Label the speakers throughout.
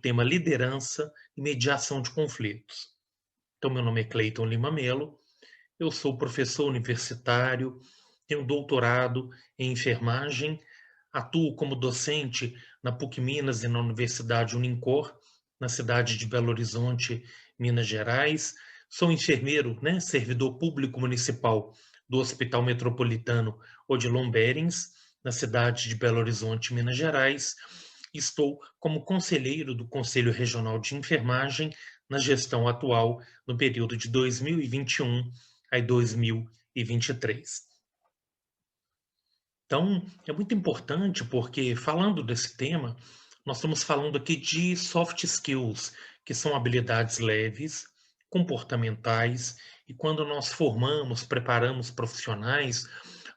Speaker 1: tema liderança e mediação de conflitos. Então, meu nome é Cleiton Lima Melo, eu sou professor universitário, tenho doutorado em enfermagem, atuo como docente na PUC Minas e na Universidade Unicor, na cidade de Belo Horizonte, Minas Gerais. Sou enfermeiro, né, servidor público municipal do Hospital Metropolitano Odilon Berens, na cidade de Belo Horizonte, Minas Gerais. Estou como conselheiro do Conselho Regional de Enfermagem na gestão atual, no período de 2021 a 2023. Então, é muito importante porque, falando desse tema, nós estamos falando aqui de soft skills, que são habilidades leves, comportamentais, e quando nós formamos, preparamos profissionais,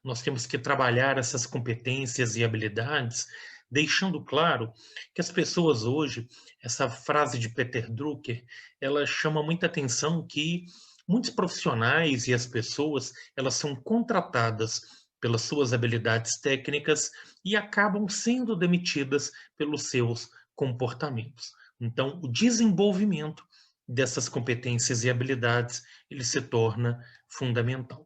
Speaker 1: nós temos que trabalhar essas competências e habilidades, deixando claro que as pessoas hoje, essa frase de Peter Drucker, ela chama muita atenção que muitos profissionais e as pessoas, elas são contratadas pelas suas habilidades técnicas e acabam sendo demitidas pelos seus comportamentos. Então, o desenvolvimento dessas competências e habilidades, ele se torna fundamental.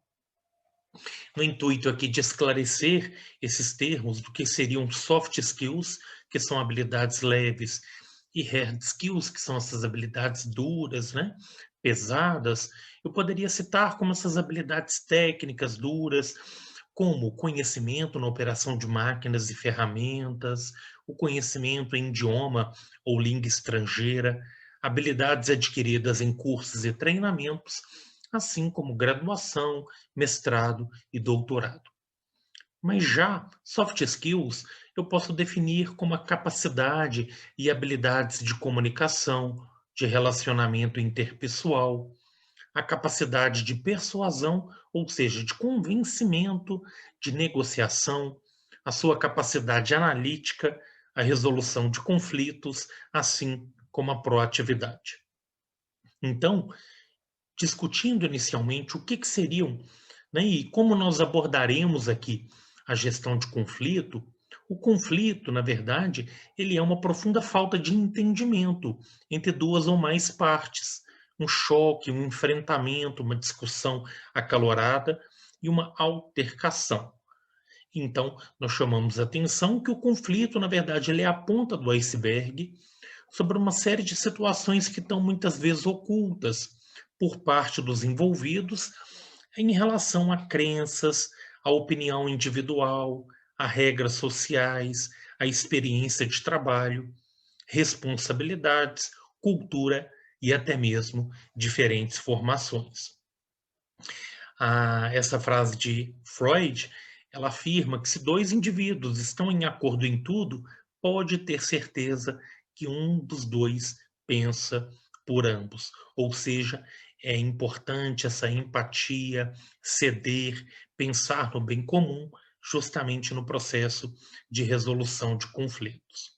Speaker 1: No intuito aqui de esclarecer esses termos do que seriam soft skills, que são habilidades leves, e hard skills, que são essas habilidades duras, né, pesadas, eu poderia citar como essas habilidades técnicas duras, como o conhecimento na operação de máquinas e ferramentas, o conhecimento em idioma ou língua estrangeira, habilidades adquiridas em cursos e treinamentos, assim como graduação, mestrado e doutorado. Mas já soft skills eu posso definir como a capacidade e habilidades de comunicação, de relacionamento interpessoal, a capacidade de persuasão, ou seja, de convencimento, de negociação, a sua capacidade analítica, a resolução de conflitos, assim como a proatividade. Então, discutindo inicialmente o que seriam, né, e como nós abordaremos aqui a gestão de conflito, o conflito, na verdade, ele é uma profunda falta de entendimento entre duas ou mais partes, um choque, um enfrentamento, uma discussão acalorada e uma altercação. Então, nós chamamos a atenção que o conflito, na verdade, ele é a ponta do iceberg sobre uma série de situações que estão muitas vezes ocultas por parte dos envolvidos em relação a crenças, a opinião individual, a regras sociais, a experiência de trabalho, responsabilidades, cultura e até mesmo diferentes formações. Essa frase de Freud, ela afirma que se dois indivíduos estão em acordo em tudo, pode ter certeza que um dos dois pensa por ambos. Ou seja, é importante essa empatia, ceder, pensar no bem comum, justamente no processo de resolução de conflitos.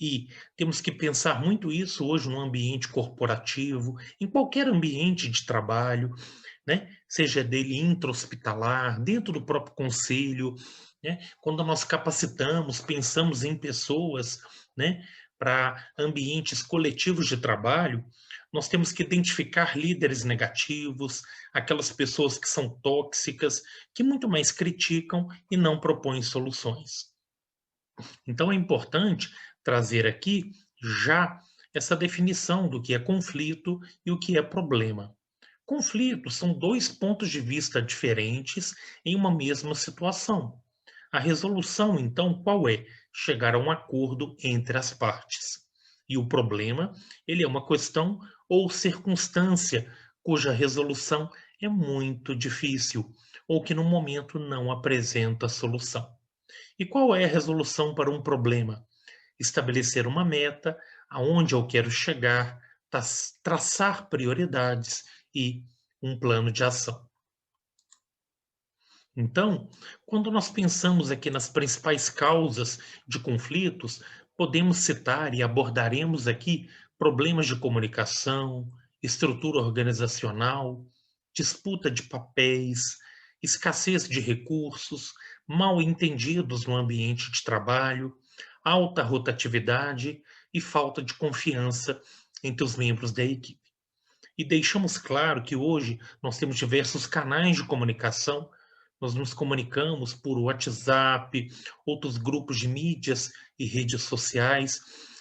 Speaker 1: E temos que pensar muito isso hoje no ambiente corporativo, em qualquer ambiente de trabalho, né? Seja dele intra-hospitalar, dentro do próprio conselho, né? Quando nós capacitamos, pensamos em pessoas, né, para ambientes coletivos de trabalho, nós temos que identificar líderes negativos, aquelas pessoas que são tóxicas, que muito mais criticam e não propõem soluções. Então é importante trazer aqui já essa definição do que é conflito e o que é problema. Conflitos são dois pontos de vista diferentes em uma mesma situação. A resolução, então, qual é? Chegar a um acordo entre as partes. E o problema, ele é uma questão ou circunstância cuja resolução é muito difícil ou que no momento não apresenta solução. E qual é a resolução para um problema? Estabelecer uma meta, aonde eu quero chegar, traçar prioridades e um plano de ação. Então, quando nós pensamos aqui nas principais causas de conflitos, podemos citar e abordaremos aqui problemas de comunicação, estrutura organizacional, disputa de papéis, escassez de recursos, mal entendidos no ambiente de trabalho, alta rotatividade, e falta de confiança entre os membros da equipe. E deixamos claro que hoje nós temos diversos canais de comunicação, nós nos comunicamos por WhatsApp, outros grupos de mídias e redes sociais,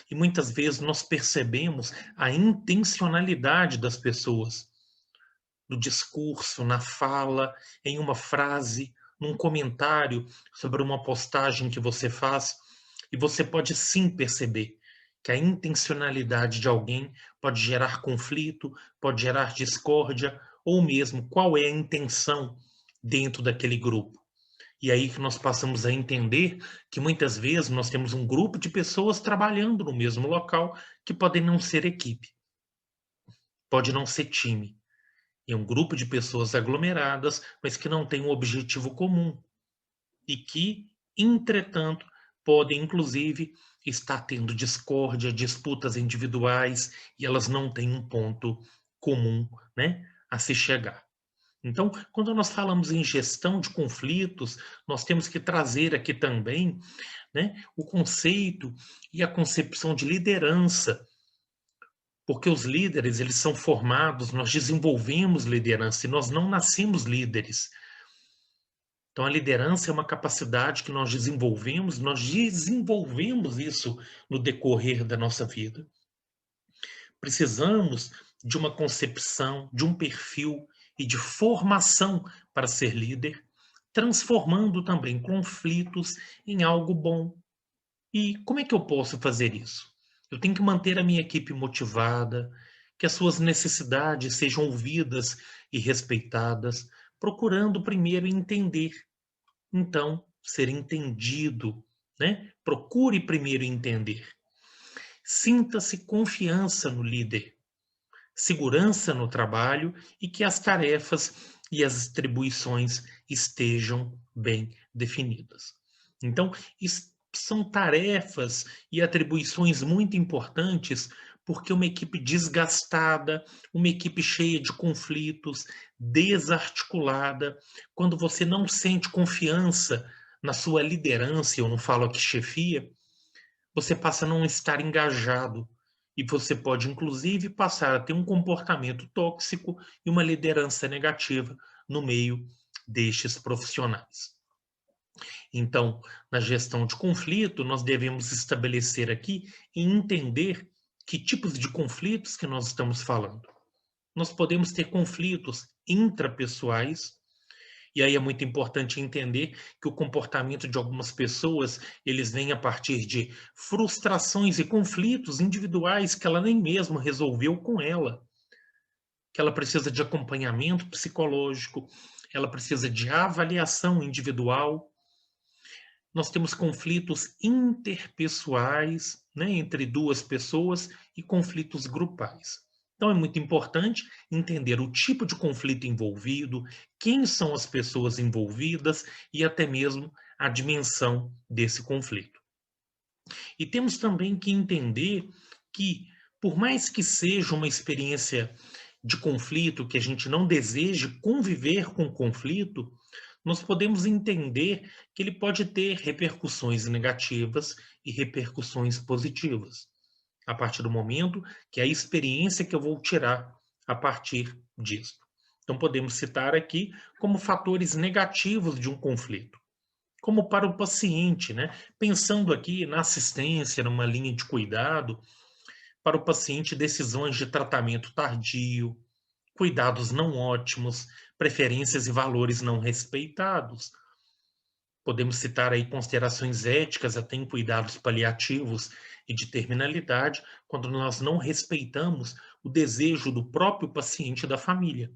Speaker 1: e muitas vezes nós percebemos a intencionalidade das pessoas, no discurso, na fala, em uma frase, num comentário sobre uma postagem que você faz, e você pode sim perceber que a intencionalidade de alguém pode gerar conflito, pode gerar discórdia, ou mesmo qual é a intenção dentro daquele grupo. E aí que nós passamos a entender que muitas vezes nós temos um grupo de pessoas trabalhando no mesmo local que podem não ser equipe, pode não ser time. É um grupo de pessoas aglomeradas, mas que não têm um objetivo comum e que, entretanto, podem inclusive estar tendo discórdia, disputas individuais e elas não têm um ponto comum, né, a se chegar. Então, quando nós falamos em gestão de conflitos, nós temos que trazer aqui também, né, o conceito e a concepção de liderança, porque os líderes, eles são formados, nós desenvolvemos liderança e nós não nascemos líderes. Então, a liderança é uma capacidade que nós desenvolvemos isso no decorrer da nossa vida. Precisamos de uma concepção, de um perfil e de formação para ser líder, transformando também conflitos em algo bom. E como é que eu posso fazer isso? Eu tenho que manter a minha equipe motivada, que as suas necessidades sejam ouvidas e respeitadas, procurando primeiro entender, então ser entendido, né? Procure primeiro entender. Sinta-se confiança no líder, segurança no trabalho e que as tarefas e as atribuições estejam bem definidas. Então, são tarefas e atribuições muito importantes porque uma equipe desgastada, uma equipe cheia de conflitos, desarticulada, quando você não sente confiança na sua liderança, eu não falo aqui chefia, você passa a não estar engajado e você pode, inclusive, passar a ter um comportamento tóxico e uma liderança negativa no meio destes profissionais. Então, na gestão de conflito, nós devemos estabelecer aqui e entender que tipos de conflitos que nós estamos falando. Nós podemos ter conflitos intrapessoais, e aí é muito importante entender que o comportamento de algumas pessoas, eles vêm a partir de frustrações e conflitos individuais que ela nem mesmo resolveu com ela, que ela precisa de acompanhamento psicológico, ela precisa de avaliação individual. Nós temos conflitos interpessoais, né, entre duas pessoas e conflitos grupais. Então é muito importante entender o tipo de conflito envolvido, quem são as pessoas envolvidas e até mesmo a dimensão desse conflito. E temos também que entender que, por mais que seja uma experiência de conflito, que a gente não deseje conviver com conflito, nós podemos entender que ele pode ter repercussões negativas e repercussões positivas, a partir do momento que é a experiência que eu vou tirar a partir disso. Então, podemos citar aqui como fatores negativos de um conflito, como para o paciente, né? Pensando aqui na assistência, numa linha de cuidado, para o paciente, decisões de tratamento tardio, cuidados não ótimos, preferências e valores não respeitados. Podemos citar aí considerações éticas até em cuidados paliativos e de terminalidade, quando nós não respeitamos o desejo do próprio paciente e da família,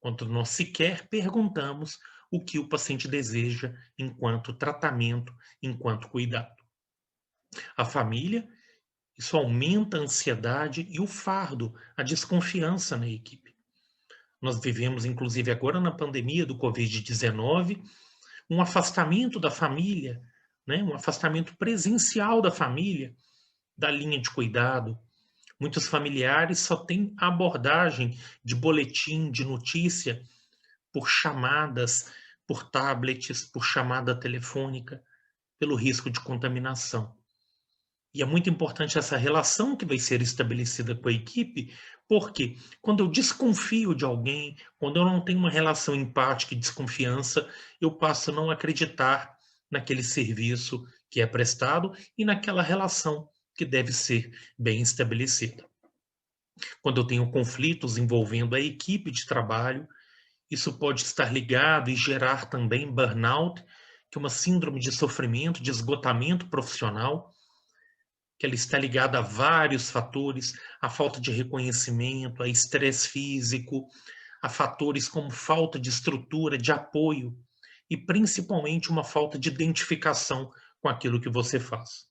Speaker 1: quando nós sequer perguntamos o que o paciente deseja enquanto tratamento, enquanto cuidado. A família, isso aumenta a ansiedade e o fardo, a desconfiança na equipe. Nós vivemos, inclusive agora na pandemia do Covid-19, um afastamento da família, né? Um afastamento presencial da família, da linha de cuidado. Muitos familiares só têm abordagem de boletim, de notícia, por chamadas, por tablets, por chamada telefônica, pelo risco de contaminação. E é muito importante essa relação que vai ser estabelecida com a equipe, porque quando eu desconfio de alguém, quando eu não tenho uma relação empática e desconfiança, eu passo a não acreditar naquele serviço que é prestado e naquela relação que deve ser bem estabelecida. Quando eu tenho conflitos envolvendo a equipe de trabalho, isso pode estar ligado e gerar também burnout, que é uma síndrome de sofrimento, de esgotamento profissional, que ela está ligada a vários fatores, a falta de reconhecimento, a estresse físico, a fatores como falta de estrutura, de apoio e principalmente uma falta de identificação com aquilo que você faz.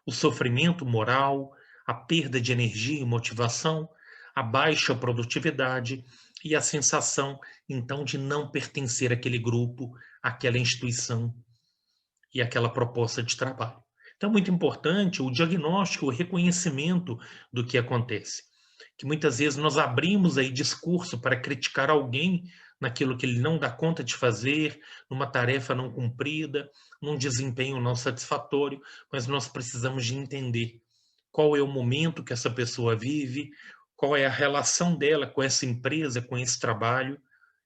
Speaker 1: O sofrimento moral, a perda de energia e motivação, a baixa produtividade e a sensação, então, de não pertencer àquele grupo, àquela instituição e àquela proposta de trabalho. Então, é muito importante o diagnóstico, o reconhecimento do que acontece. Que muitas vezes nós abrimos aí discurso para criticar alguém naquilo que ele não dá conta de fazer, numa tarefa não cumprida, num desempenho não satisfatório, mas nós precisamos de entender qual é o momento que essa pessoa vive, qual é a relação dela com essa empresa, com esse trabalho,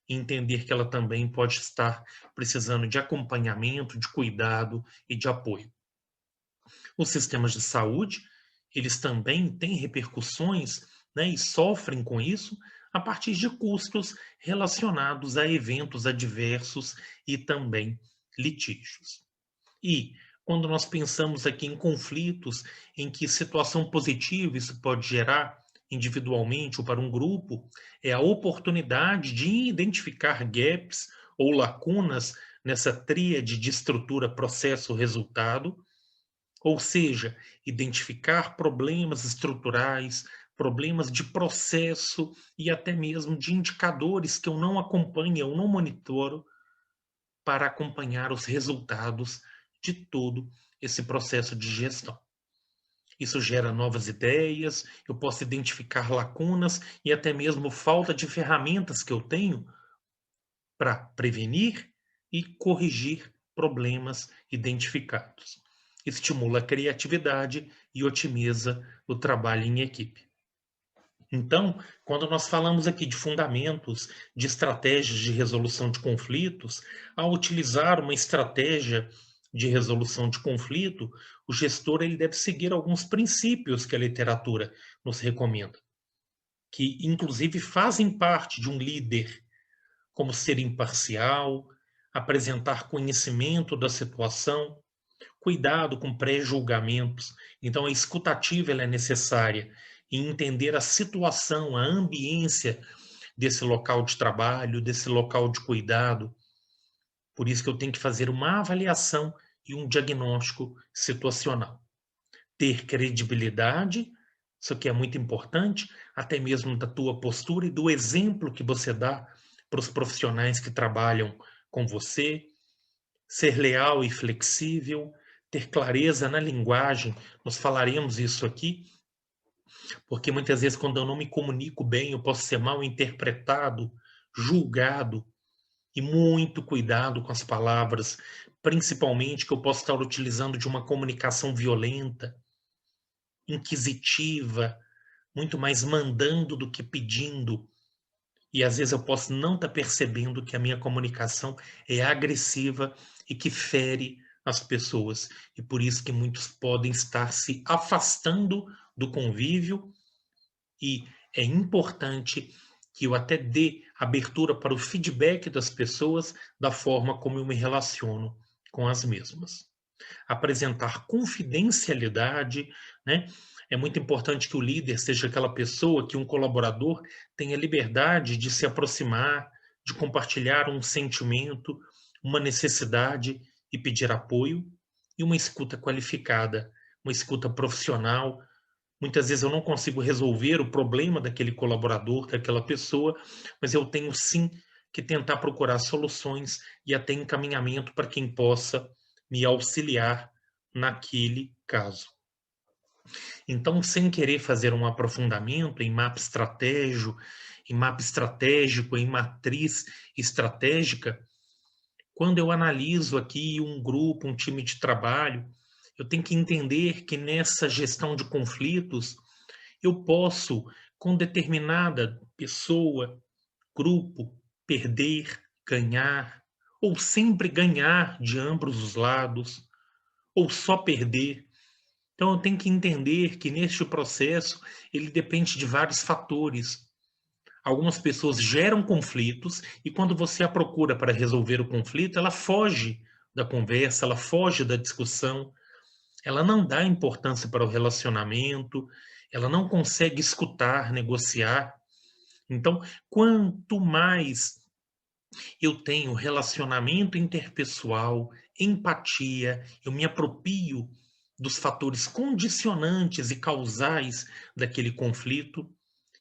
Speaker 1: e entender que ela também pode estar precisando de acompanhamento, de cuidado e de apoio. Os sistemas de saúde, eles também têm repercussões, né, e sofrem com isso a partir de custos relacionados a eventos adversos e também litígios. E quando nós pensamos aqui em conflitos, em que situação positiva isso pode gerar individualmente ou para um grupo, é a oportunidade de identificar gaps ou lacunas nessa tríade de estrutura, processo, resultado, ou seja, identificar problemas estruturais, problemas de processo e até mesmo de indicadores que eu não acompanho, eu não monitoro para acompanhar os resultados de todo esse processo de gestão. Isso gera novas ideias, eu posso identificar lacunas e até mesmo falta de ferramentas que eu tenho para prevenir e corrigir problemas identificados. Estimula a criatividade e otimiza o trabalho em equipe. Então, quando nós falamos aqui de fundamentos, de estratégias de resolução de conflitos, ao utilizar uma estratégia de resolução de conflito, o gestor ele deve seguir alguns princípios que a literatura nos recomenda, que inclusive fazem parte de um líder, como ser imparcial, apresentar conhecimento da situação, cuidado com pré-julgamentos. Então, a escutativa ela é necessária e entender a situação, a ambiência desse local de trabalho, desse local de cuidado. Por isso que eu tenho que fazer uma avaliação e um diagnóstico situacional. Ter credibilidade, isso aqui é muito importante, até mesmo da tua postura e do exemplo que você dá para os profissionais que trabalham com você, ser leal e flexível, ter clareza na linguagem. Nós falaremos isso aqui, porque muitas vezes, quando eu não me comunico bem, eu posso ser mal interpretado, julgado, e muito cuidado com as palavras, principalmente que eu posso estar utilizando de uma comunicação violenta, inquisitiva, muito mais mandando do que pedindo. E às vezes eu posso não estar percebendo que a minha comunicação é agressiva e que fere as pessoas. E por isso que muitos podem estar se afastando do convívio e é importante que eu até dê abertura para o feedback das pessoas da forma como eu me relaciono com as mesmas. Apresentar confidencialidade, né? É muito importante que o líder seja aquela pessoa que um colaborador tenha liberdade de se aproximar, de compartilhar um sentimento, uma necessidade e pedir apoio, e uma escuta qualificada, uma escuta profissional. Muitas vezes eu não consigo resolver o problema daquele colaborador, daquela pessoa, mas eu tenho sim que tentar procurar soluções e até encaminhamento para quem possa me auxiliar naquele caso. Então, sem querer fazer um aprofundamento em mapa estratégico, em matriz estratégica, quando eu analiso aqui um grupo, um time de trabalho, Eu tenho que entender que nessa gestão de conflitos, eu posso, com determinada pessoa, grupo, perder, ganhar, ou sempre ganhar de ambos os lados, ou só perder. Então eu tenho que entender que neste processo ele depende de vários fatores. Algumas pessoas geram conflitos e quando você a procura para resolver o conflito, ela foge da conversa, ela foge da discussão, ela não dá importância para o relacionamento, ela não consegue escutar, negociar. Então, quanto mais eu tenho relacionamento interpessoal, empatia, eu me aproprio dos fatores condicionantes e causais daquele conflito,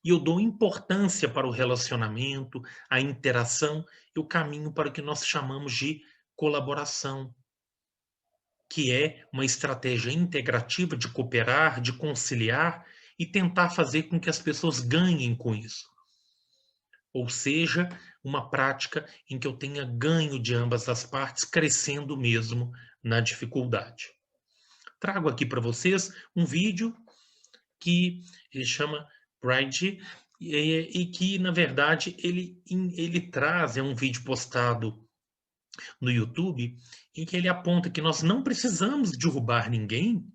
Speaker 1: e eu dou importância para o relacionamento, a interação, eu caminho para o que nós chamamos de colaboração, que é uma estratégia integrativa de cooperar, de conciliar e tentar fazer com que as pessoas ganhem com isso. Ou seja, uma prática em que eu tenha ganho de ambas as partes, crescendo mesmo na dificuldade. Trago aqui para vocês um vídeo que ele chama Pride e que, na verdade, ele traz, é um vídeo postado no YouTube, em que ele aponta que nós não precisamos derrubar ninguém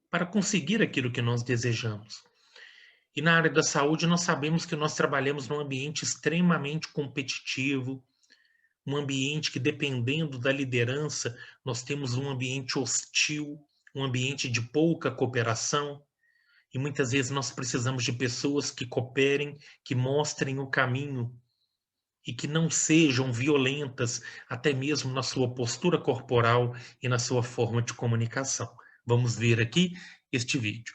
Speaker 1: para conseguir aquilo que nós desejamos. E na área da saúde, nós sabemos que nós trabalhamos num ambiente extremamente competitivo, um ambiente que, dependendo da liderança, nós temos um ambiente hostil, um ambiente de pouca cooperação, e muitas vezes nós precisamos de pessoas que cooperem, que mostrem o caminho e que não sejam violentas, até mesmo na sua postura corporal e na sua forma de comunicação. Vamos ver aqui este vídeo.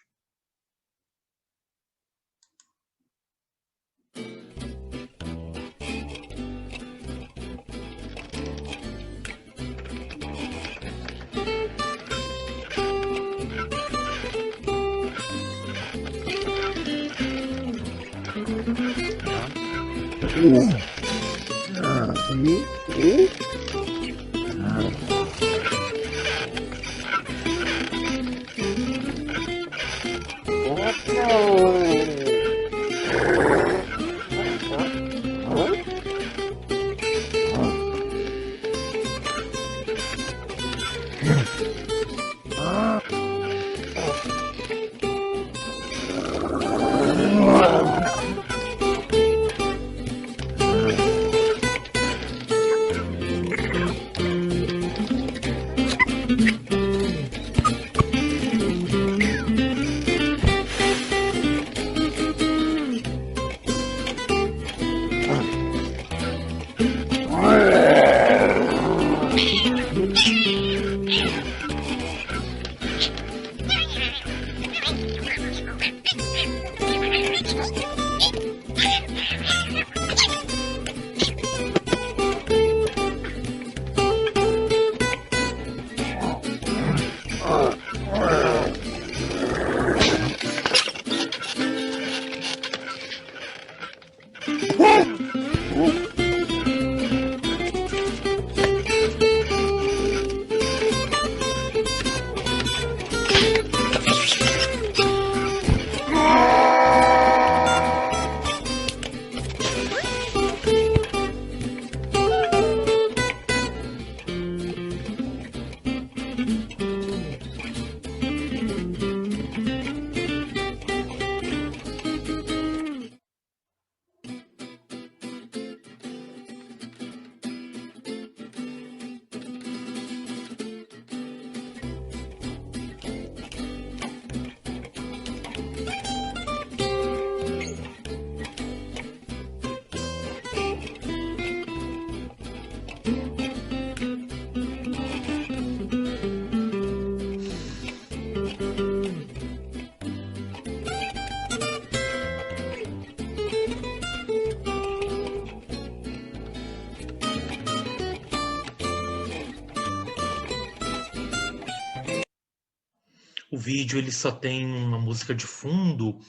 Speaker 1: O vídeo ele só tem uma música de fundo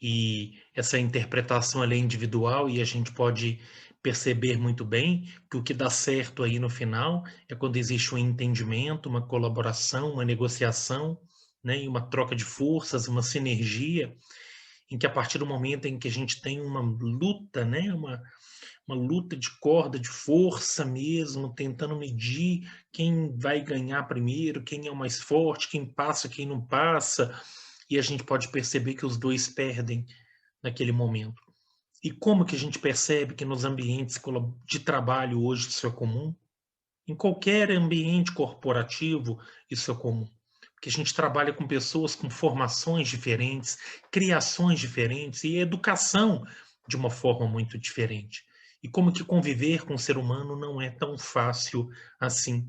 Speaker 1: e essa interpretação ela é individual e a gente pode perceber muito bem que o que dá certo aí no final é quando existe um entendimento, uma colaboração, uma negociação, né, e uma troca de forças, uma sinergia, em que a partir do momento em que a gente tem uma luta, né, uma luta de corda, de força mesmo, tentando medir quem vai ganhar primeiro, quem é o mais forte, quem passa, quem não passa, e a gente pode perceber que os dois perdem naquele momento. E como que a gente percebe que nos ambientes de trabalho hoje isso é comum? Em qualquer ambiente corporativo isso é comum. Porque a gente trabalha com pessoas com formações diferentes, criações diferentes e educação de uma forma muito diferente. E como que conviver com o ser humano não é tão fácil assim.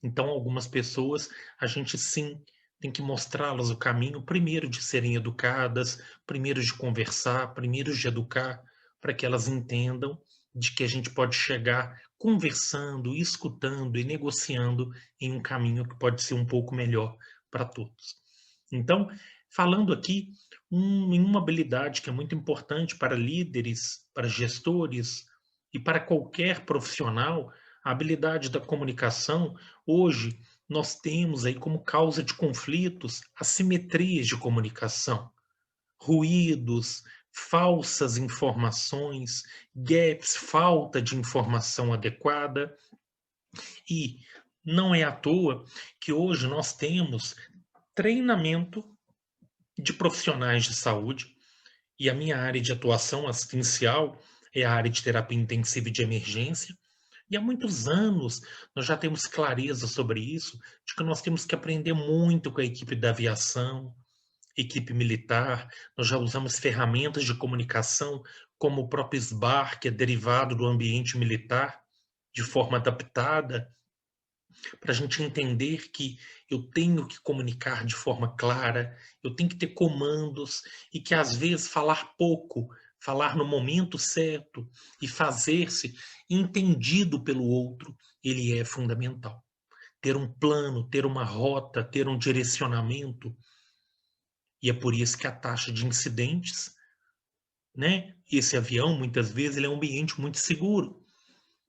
Speaker 1: Então, algumas pessoas, a gente sim tem que mostrá-las o caminho, primeiro de serem educadas, primeiro de conversar, primeiro de educar, para que elas entendam de que a gente pode chegar conversando, escutando e negociando em um caminho que pode ser um pouco melhor para todos. Então, falando aqui em uma habilidade que é muito importante para líderes, para gestores e para qualquer profissional, a habilidade da comunicação. Hoje, nós temos aí como causa de conflitos assimetrias de comunicação, ruídos, falsas informações, gaps, falta de informação adequada. E não é à toa que hoje nós temos treinamento de profissionais de saúde, e a minha área de atuação assistencial é a área de terapia intensiva e de emergência. E há muitos anos nós já temos clareza sobre isso, de que nós temos que aprender muito com a equipe da aviação, equipe militar. Nós já usamos ferramentas de comunicação, como o próprio SBAR, que é derivado do ambiente militar, de forma adaptada, para a gente entender que eu tenho que comunicar de forma clara, eu tenho que ter comandos e que às vezes falar pouco, falar no momento certo e fazer-se entendido pelo outro, ele é fundamental. Ter um plano, ter uma rota, ter um direcionamento. E é por isso que a taxa de incidentes, né? Esse avião, muitas vezes, ele é um ambiente muito seguro,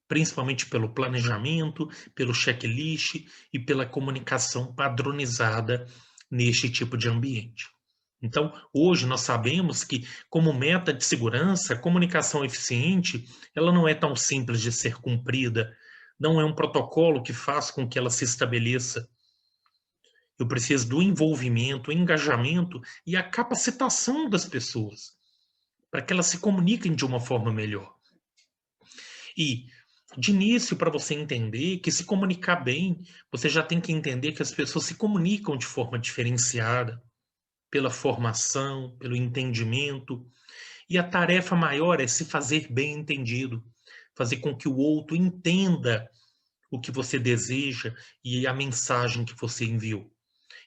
Speaker 1: principalmente pelo planejamento, pelo checklist e pela comunicação padronizada neste tipo de ambiente. Então, hoje nós sabemos que, como meta de segurança, a comunicação eficiente, ela não é tão simples de ser cumprida, não é um protocolo que faz com que ela se estabeleça. Eu preciso do envolvimento, engajamento e a capacitação das pessoas, para que elas se comuniquem de uma forma melhor. E, de início, para você entender que se comunicar bem, você já tem que entender que as pessoas se comunicam de forma diferenciada, pela formação, pelo entendimento. E a tarefa maior é se fazer bem entendido, fazer com que o outro entenda o que você deseja e a mensagem que você enviou.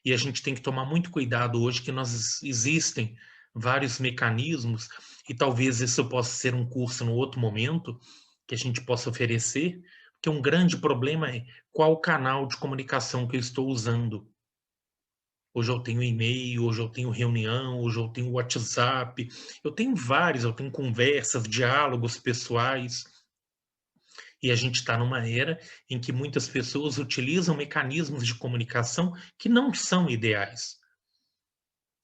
Speaker 1: E a gente tem que tomar muito cuidado hoje que nós existem vários mecanismos e talvez isso possa ser um curso no outro momento que a gente possa oferecer, porque um grande problema é qual canal de comunicação que eu estou usando. Hoje eu tenho e-mail, hoje eu tenho reunião, hoje eu tenho WhatsApp, eu tenho vários, eu tenho conversas, diálogos pessoais. E a gente está numa era em que muitas pessoas utilizam mecanismos de comunicação que não são ideais.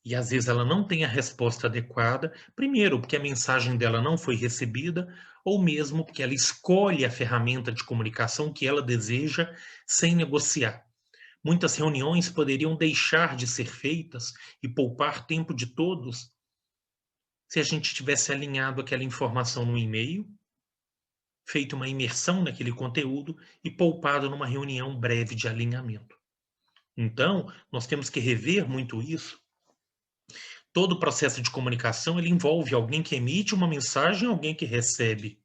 Speaker 1: E às vezes ela não tem a resposta adequada, primeiro porque a mensagem dela não foi recebida, ou mesmo porque ela escolhe a ferramenta de comunicação que ela deseja sem negociar. Muitas reuniões poderiam deixar de ser feitas e poupar tempo de todos se a gente tivesse alinhado aquela informação no e-mail, feito uma imersão naquele conteúdo e poupado numa reunião breve de alinhamento. Então, nós temos que rever muito isso. Todo o processo de comunicação ele envolve alguém que emite uma mensagem e alguém que recebe.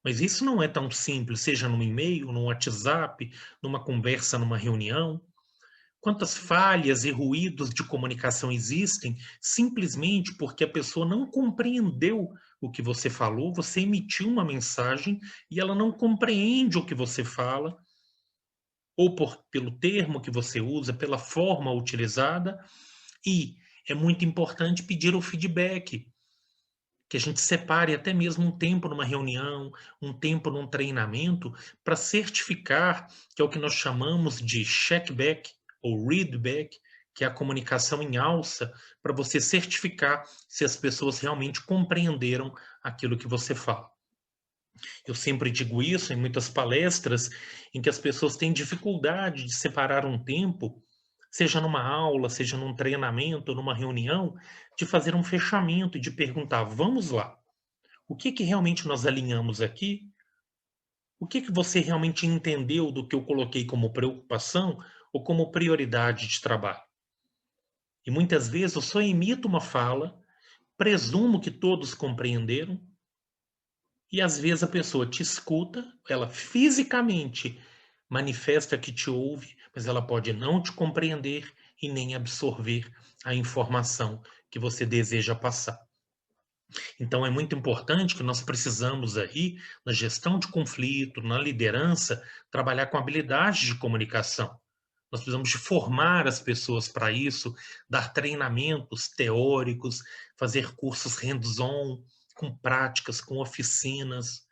Speaker 1: Mas isso não é tão simples, seja num e-mail, num WhatsApp, numa conversa, numa reunião. Quantas falhas e ruídos de comunicação existem simplesmente porque a pessoa não compreendeu o que você falou, você emitiu uma mensagem e ela não compreende o que você fala, ou pelo termo que você usa, pela forma utilizada, e é muito importante pedir o feedback, que a gente separe até mesmo um tempo numa reunião, um tempo num treinamento, para certificar, que é o que nós chamamos de checkback ou readback, que é a comunicação em alça, para você certificar se as pessoas realmente compreenderam aquilo que você fala. Eu sempre digo isso em muitas palestras, em que as pessoas têm dificuldade de separar um tempo, seja numa aula, seja num treinamento, numa reunião, de fazer um fechamento e de perguntar: vamos lá, o que que realmente nós alinhamos aqui? O que que você realmente entendeu do que eu coloquei como preocupação ou como prioridade de trabalho? E muitas vezes eu só emito uma fala, presumo que todos compreenderam, e às vezes a pessoa te escuta, ela fisicamente manifesta que te ouve, mas ela pode não te compreender e nem absorver a informação que você deseja passar. Então é muito importante que nós precisamos aí, na gestão de conflito, na liderança, trabalhar com habilidade de comunicação. Nós precisamos de formar as pessoas para isso, dar treinamentos teóricos, fazer cursos hands-on, com práticas, com oficinas.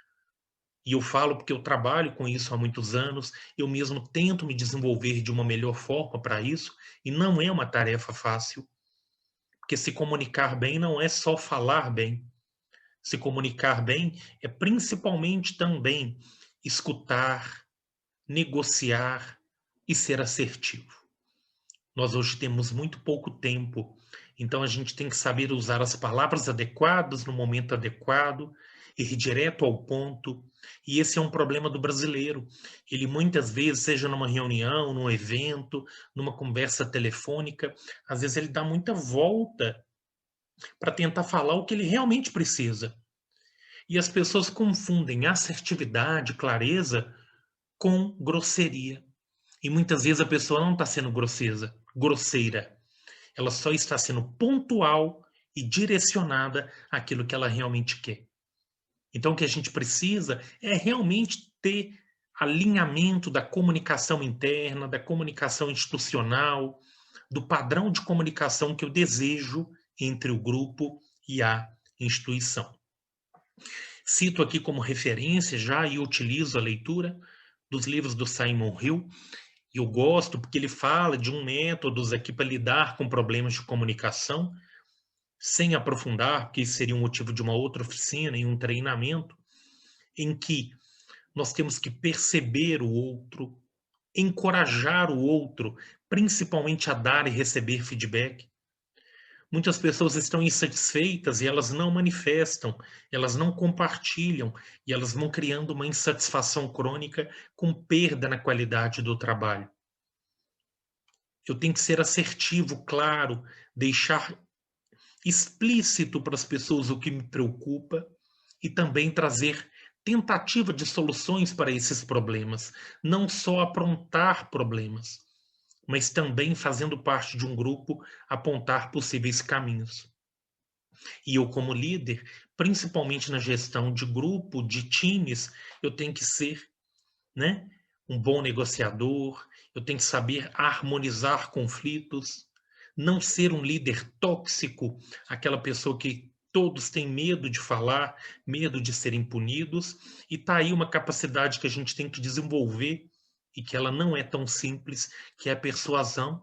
Speaker 1: E eu falo porque eu trabalho com isso há muitos anos, eu mesmo tento me desenvolver de uma melhor forma para isso, e não é uma tarefa fácil, porque se comunicar bem não é só falar bem. Se comunicar bem é principalmente também escutar, negociar e ser assertivo. Nós hoje temos muito pouco tempo, então a gente tem que saber usar as palavras adequadas no momento adequado, ir direto ao ponto. E esse é um problema do brasileiro. Ele muitas vezes, seja numa reunião, num evento, numa conversa telefônica, às vezes ele dá muita volta para tentar falar o que ele realmente precisa. E as pessoas confundem assertividade, clareza, com grosseria. E muitas vezes a pessoa não está sendo grosseira. Ela só está sendo pontual e direcionada àquilo que ela realmente quer. Então, o que a gente precisa é realmente ter alinhamento da comunicação interna, da comunicação institucional, do padrão de comunicação que eu desejo entre o grupo e a instituição. Cito aqui como referência já e utilizo a leitura dos livros do Simon Hill, e eu gosto porque ele fala de um métodos aqui para lidar com problemas de comunicação, sem aprofundar, porque isso seria um motivo de uma outra oficina e um treinamento, em que nós temos que perceber o outro, encorajar o outro, principalmente a dar e receber feedback. Muitas pessoas estão insatisfeitas e elas não manifestam, elas não compartilham e elas vão criando uma insatisfação crônica com perda na qualidade do trabalho. Eu tenho que ser assertivo, claro, deixar explícito para as pessoas o que me preocupa e também trazer tentativa de soluções para esses problemas, não só aprontar problemas, mas também fazendo parte de um grupo apontar possíveis caminhos. E eu, como líder, principalmente na gestão de grupo, de times, eu tenho que ser, né, um bom negociador, eu tenho que saber harmonizar conflitos, não ser um líder tóxico, aquela pessoa que todos têm medo de falar, medo de serem punidos, e tá aí uma capacidade que a gente tem que desenvolver e que ela não é tão simples, que é a persuasão,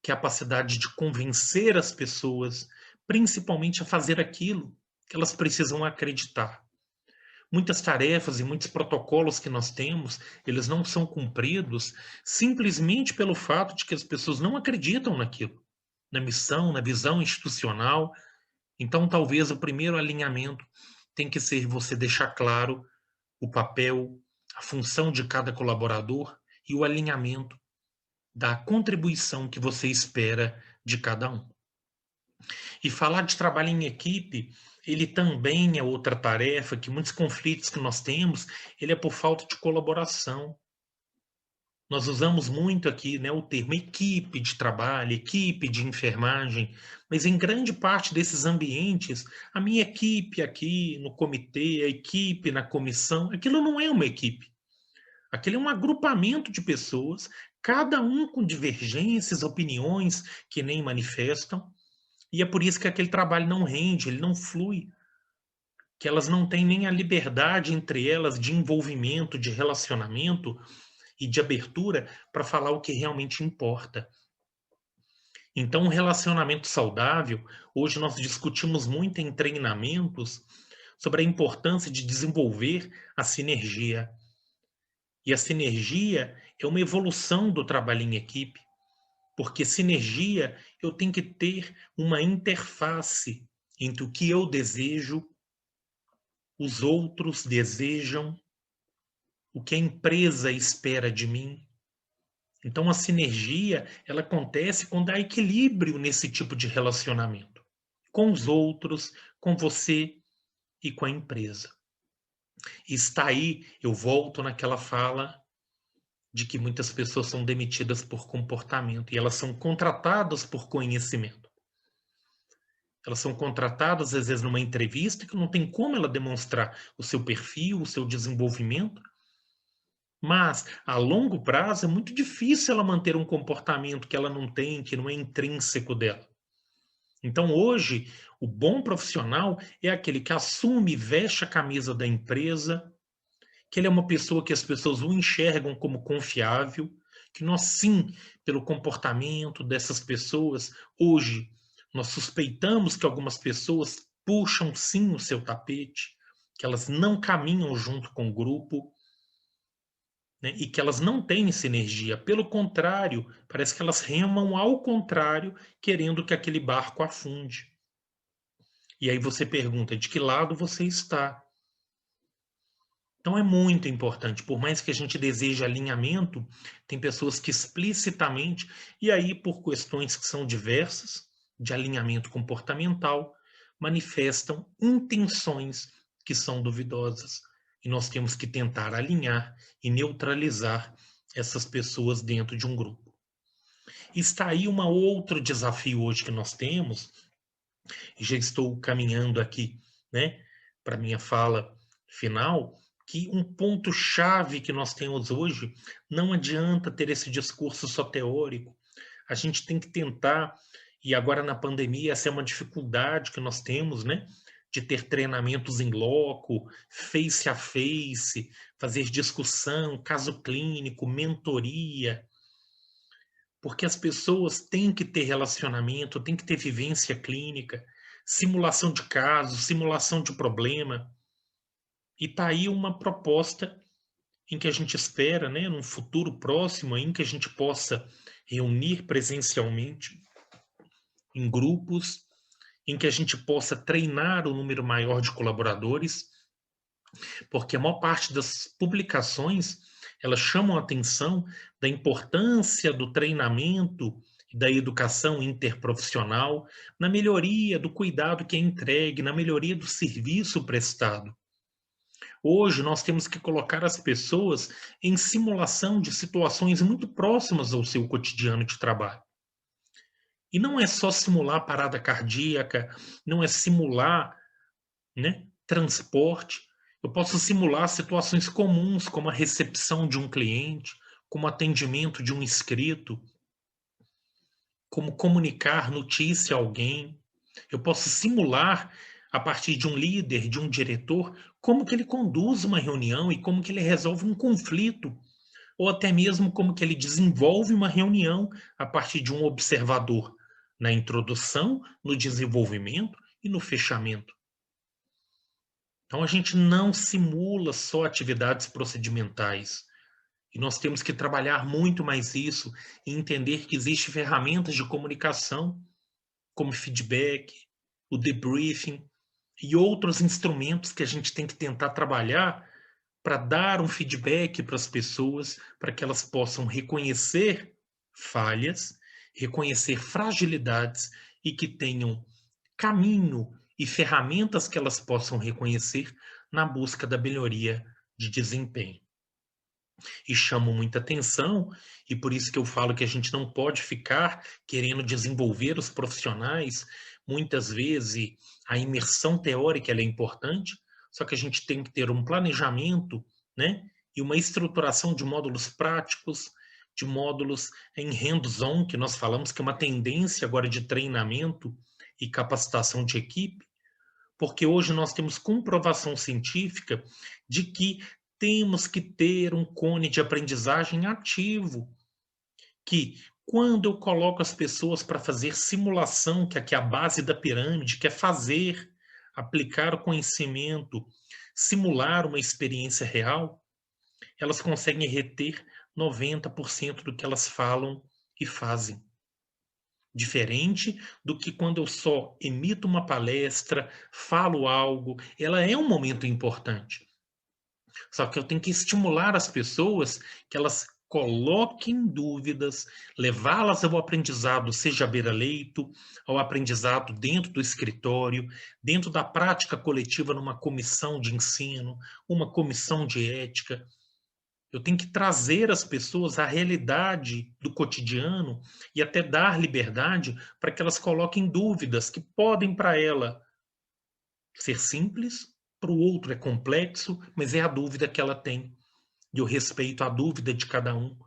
Speaker 1: que é a capacidade de convencer as pessoas, principalmente a fazer aquilo que elas precisam acreditar. Muitas tarefas e muitos protocolos que nós temos, eles não são cumpridos simplesmente pelo fato de que as pessoas não acreditam naquilo, na missão, na visão institucional. Então, talvez o primeiro alinhamento tem que ser você deixar claro o papel, a função de cada colaborador e o alinhamento da contribuição que você espera de cada um. E falar de trabalho em equipe, ele também é outra tarefa, que muitos conflitos que nós temos, ele é por falta de colaboração. Nós usamos muito aqui, né, o termo equipe de trabalho, equipe de enfermagem, mas em grande parte desses ambientes, a minha equipe aqui no comitê, a equipe na comissão, aquilo não é uma equipe. Aquilo é um agrupamento de pessoas, cada um com divergências, opiniões que nem manifestam, E é por isso que aquele trabalho não rende, ele não flui, que elas não têm nem a liberdade entre elas de envolvimento, de relacionamento e de abertura para falar o que realmente importa. Então, um relacionamento saudável, hoje nós discutimos muito em treinamentos sobre a importância de desenvolver a sinergia. E a sinergia é uma evolução do trabalho em equipe, porque sinergia eu tenho que ter uma interface entre o que eu desejo, os outros desejam, o que a empresa espera de mim. Então a sinergia, ela acontece quando há equilíbrio nesse tipo de relacionamento, com os outros, com você e com a empresa. E está aí, eu volto naquela fala de que muitas pessoas são demitidas por comportamento e elas são contratadas por conhecimento. Elas são contratadas, às vezes, numa entrevista que não tem como ela demonstrar o seu perfil, o seu desenvolvimento, mas a longo prazo é muito difícil ela manter um comportamento que ela não tem, que não é intrínseco dela. Então, hoje, o bom profissional é aquele que assume, veste a camisa da empresa, que ele é uma pessoa que as pessoas o enxergam como confiável, que nós sim, pelo comportamento dessas pessoas, hoje nós suspeitamos que algumas pessoas puxam sim o seu tapete, que elas não caminham junto com o grupo, né, e que elas não têm sinergia. Pelo contrário, parece que elas remam ao contrário, querendo que aquele barco afunde. E aí você pergunta, de que lado você está? Então é muito importante, por mais que a gente deseje alinhamento, tem pessoas que explicitamente, e aí por questões que são diversas, de alinhamento comportamental, manifestam intenções que são duvidosas. E nós temos que tentar alinhar e neutralizar essas pessoas dentro de um grupo. E está aí um outro desafio hoje que nós temos, e já estou caminhando aqui, né, para minha fala final, que um ponto-chave que nós temos hoje, não adianta ter esse discurso só teórico. A gente tem que tentar, e agora na pandemia, essa é uma dificuldade que nós temos, né? De ter treinamentos em loco, face a face, fazer discussão, caso clínico, mentoria, porque as pessoas têm que ter relacionamento, têm que ter vivência clínica, simulação de caso, simulação de problema. E está aí uma proposta em que a gente espera, né, num futuro próximo, em que a gente possa reunir presencialmente em grupos, em que a gente possa treinar o número maior de colaboradores, porque a maior parte das publicações elas chamam a atenção da importância do treinamento e da educação interprofissional na melhoria do cuidado que é entregue, na melhoria do serviço prestado. Hoje nós temos que colocar as pessoas em simulação de situações muito próximas ao seu cotidiano de trabalho. E não é só simular parada cardíaca, não é simular, né, transporte. Eu posso simular situações comuns, como a recepção de um cliente, como atendimento de um inscrito, como comunicar notícia a alguém. Eu posso simular, a partir de um líder, de um diretor, como que ele conduz uma reunião e como que ele resolve um conflito, ou até mesmo como que ele desenvolve uma reunião a partir de um observador, na introdução, no desenvolvimento e no fechamento. Então a gente não simula só atividades procedimentais. E nós temos que trabalhar muito mais isso e entender que existem ferramentas de comunicação, como feedback, o debriefing e outros instrumentos que a gente tem que tentar trabalhar para dar um feedback para as pessoas, para que elas possam reconhecer falhas, reconhecer fragilidades e que tenham caminho e ferramentas que elas possam reconhecer na busca da melhoria de desempenho. E chamam muita atenção, e por isso que eu falo que a gente não pode ficar querendo desenvolver os profissionais. Muitas vezes a imersão teórica é importante, só que a gente tem que ter um planejamento, né, e uma estruturação de módulos práticos, de módulos em hands-on, que nós falamos que é uma tendência agora de treinamento, e capacitação de equipe, porque hoje nós temos comprovação científica de que temos que ter um cone de aprendizagem ativo, que quando eu coloco as pessoas para fazer simulação, que aqui é a base da pirâmide, que é fazer, aplicar o conhecimento, simular uma experiência real, elas conseguem reter 90% do que elas falam e fazem. Diferente do que quando eu só emito uma palestra, falo algo, ela é um momento importante. Só que eu tenho que estimular as pessoas que elas coloquem dúvidas, levá-las ao aprendizado, seja à beira-leito, ao aprendizado dentro do escritório, dentro da prática coletiva numa comissão de ensino, uma comissão de ética. Eu tenho que trazer as pessoas à realidade do cotidiano e até dar liberdade para que elas coloquem dúvidas que podem para ela ser simples, para o outro é complexo, mas é a dúvida que ela tem. E eu respeito a dúvida de cada um,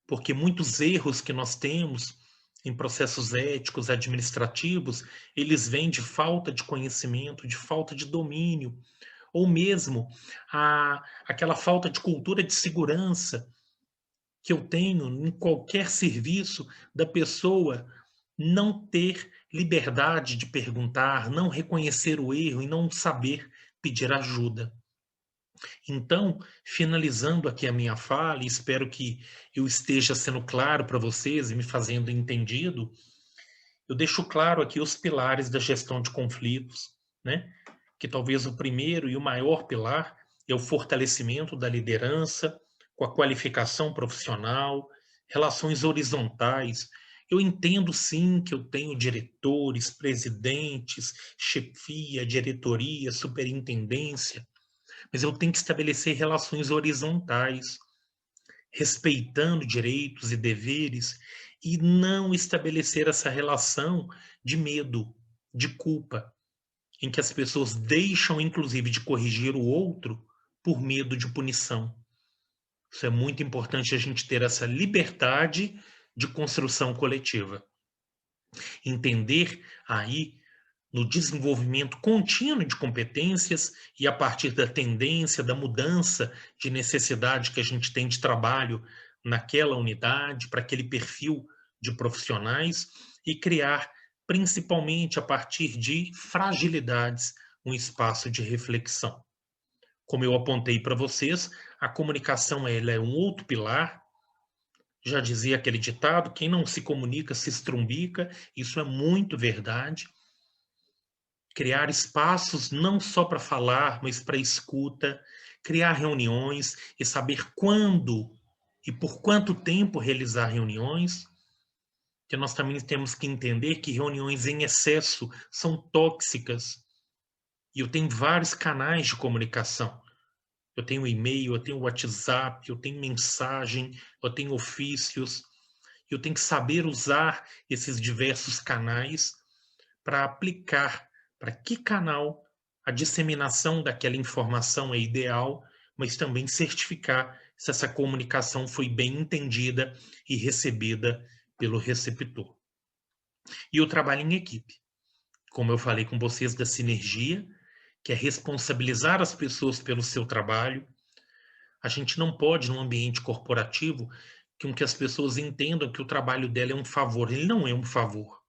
Speaker 1: porque muitos erros que nós temos em processos éticos, administrativos, eles vêm de falta de conhecimento, de falta de domínio, ou mesmo aquela falta de cultura de segurança que eu tenho em qualquer serviço da pessoa não ter liberdade de perguntar, não reconhecer o erro e não saber pedir ajuda. Então, finalizando aqui a minha fala, e espero que eu esteja sendo claro para vocês e me fazendo entendido, eu deixo claro aqui os pilares da gestão de conflitos, né? Que talvez o primeiro e o maior pilar é o fortalecimento da liderança, com a qualificação profissional, relações horizontais. Eu entendo sim que eu tenho diretores, presidentes, chefia, diretoria, superintendência, mas eu tenho que estabelecer relações horizontais, respeitando direitos e deveres, e não estabelecer essa relação de medo, de culpa, em que as pessoas deixam, inclusive, de corrigir o outro por medo de punição. Isso é muito importante a gente ter essa liberdade de construção coletiva. Entender aí no desenvolvimento contínuo de competências e a partir da tendência, da mudança de necessidade que a gente tem de trabalho naquela unidade, para aquele perfil de profissionais e criar, principalmente a partir de fragilidades, um espaço de reflexão. Como eu apontei para vocês, a comunicação ela é um outro pilar. Já dizia aquele ditado, quem não se comunica se estrumbica, isso é muito verdade. Criar espaços não só para falar, mas para escuta, criar reuniões e saber quando e por quanto tempo realizar reuniões, que nós também temos que entender que reuniões em excesso são tóxicas. E eu tenho vários canais de comunicação. Eu tenho e-mail, eu tenho WhatsApp, eu tenho mensagem, eu tenho ofícios. Eu tenho que saber usar esses diversos canais para aplicar para que canal a disseminação daquela informação é ideal, mas também certificar se essa comunicação foi bem entendida e recebida pelo receptor. E o trabalho em equipe. Como eu falei com vocês da sinergia, que é responsabilizar as pessoas pelo seu trabalho. A gente não pode, num ambiente corporativo, que as pessoas entendam que o trabalho dela é um favor. Ele não é um favor.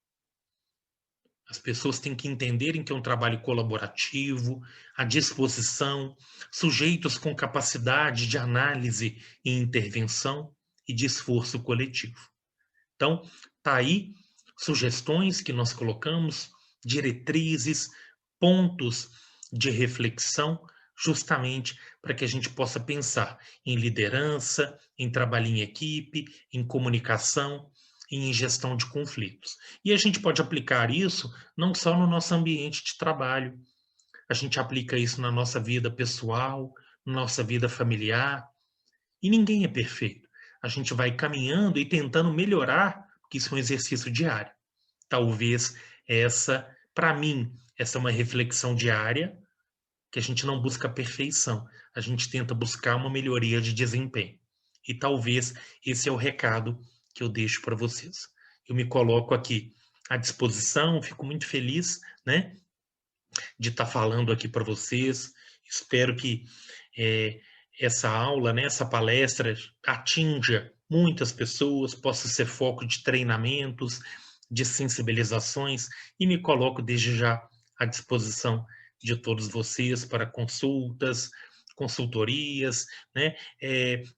Speaker 1: As pessoas têm que entenderem que é um trabalho colaborativo, à disposição, sujeitos com capacidade de análise e intervenção e de esforço coletivo. Então, tá aí sugestões que nós colocamos, diretrizes, pontos de reflexão, justamente para que a gente possa pensar em liderança, em trabalho em equipe, em comunicação e em gestão de conflitos. E a gente pode aplicar isso não só no nosso ambiente de trabalho, a gente aplica isso na nossa vida pessoal, na nossa vida familiar, e ninguém é perfeito. A gente vai caminhando e tentando melhorar, porque isso é um exercício diário. Talvez para mim, essa é uma reflexão diária, que a gente não busca a perfeição, a gente tenta buscar uma melhoria de desempenho. E talvez esse é o recado que eu deixo para vocês. Eu me coloco aqui à disposição, fico muito feliz, né, de estar falando aqui para vocês. Espero que eh, essa aula, né, essa palestra atinja muitas pessoas, possa ser foco de treinamentos, de sensibilizações, e me coloco desde já à disposição de todos vocês para consultas, consultorias, né,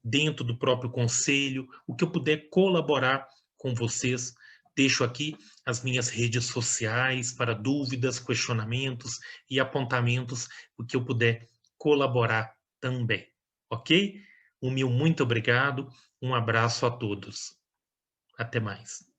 Speaker 1: dentro do próprio conselho, o que eu puder colaborar com vocês. Deixo aqui as minhas redes sociais para dúvidas, questionamentos e apontamentos, o que eu puder colaborar também, ok? O meu muito obrigado, um abraço a todos. Até mais.